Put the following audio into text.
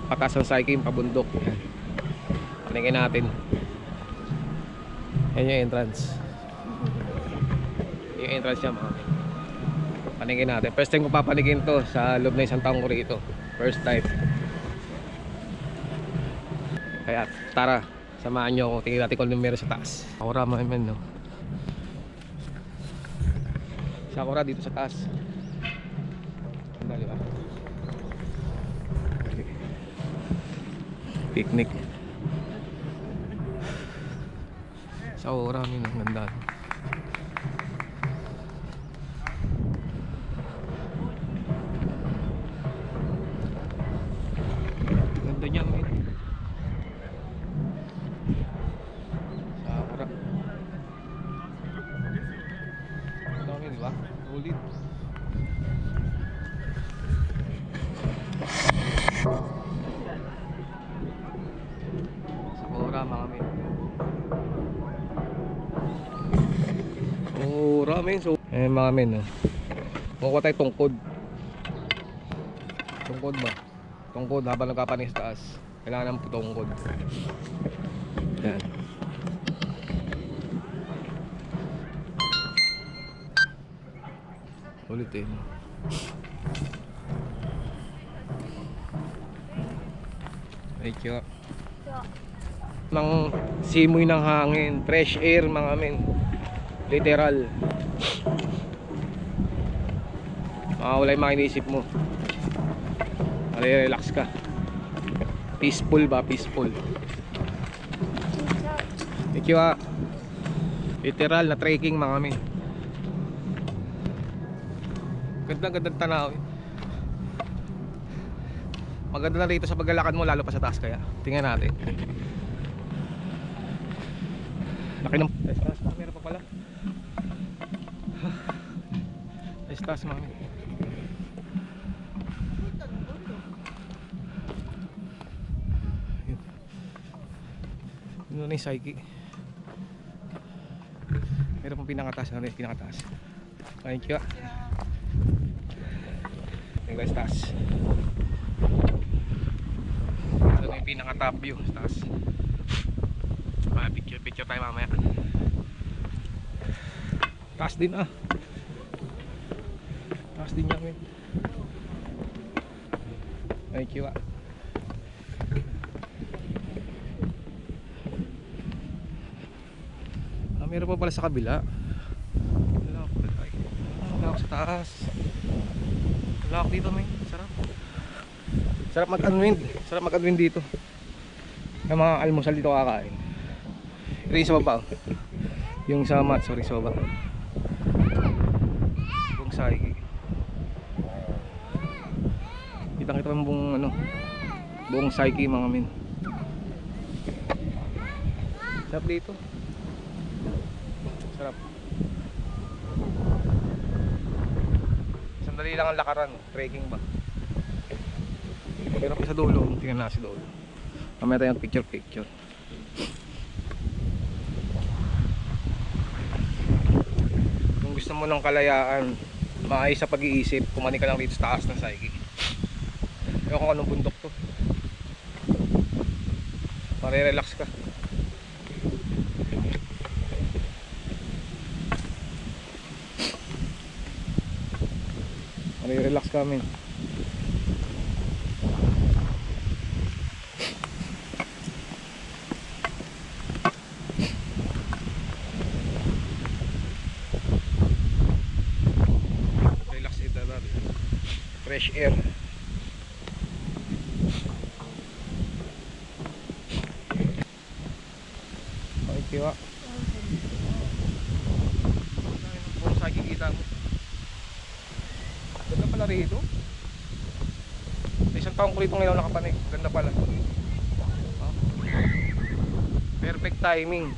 Patas ng cycling pabundok. Paningin natin. Yan yung entrance. Yung entrance niya mga. Paningin natin. First time ko papanigin to sa loob na isang taong ko rito. First time. Kaya tara, samahan nyo ako. Tingin natin kung meron sa taas. Sakura mga men, no? Sakura dito sa taas. Ganda, di ba? Okay. Picnic. Sakura, men, ang ganda. Ganda niya, men. Sakura. Dami, di ba? Ulit. Sakura, mga men. Sakura, men. So, mga men, no? Kukuha tayo tungkod. Tungkod ba? Tungkod habang nagkapanis sa taas. Kailangan ng tungkod. Yan. Ulit eh. Ay kaya nang simoy ng hangin, fresh air mga men. Literal. Wala yung mga iniisip mo. Relax ka. Peaceful ba? Peaceful. Thank you ah. Literal na trekking mga men. Ganda-gandang tanaw. Maganda na rito sa paglalakad mo, lalo pa sa taas kaya. Tingnan natin. Laki ng taas, meron pa pala. Taas mga men. Yun na yung psyche. Meron pang pinakataas. Ano yung pinakataas? Thank you. Yung guys, taas. Ito na yung pinaka-top view. Taas. Picture tayo mamaya. Taas din ah. Taas din yan. Thank you ah. Meron pa pala sa kabila. Wala ako sa taas. Wala ako dito, man. Sarap. Sarap mag-unwind. Sarap mag-unwind dito. Yung mga almusal dito kakain. Ito yung sa baba. Yung sa mat, sorry, sa baba. Buong saigi. Kitang-kita yung buong ano, buong saigi mga men. Sarap dito. Sarap. Sandali lang ang lakaran, trekking ba. Pero sa dulo, tingnan na si dulo. Mamaya tayong picture. Kung gusto mo ng kalayaan, maayos sa pag-iisip, kumani ka lang dito sa taas ng saigi. Ewan ko anong bundok to. Pare-relax ka. Relax kami. Relax ito dati. Fresh air. Okay, wa. Kung sa kikita mo. Ganda pala rito. Isang taong ko rito ngayon nakapanig. Ganda pala. Perfect timing.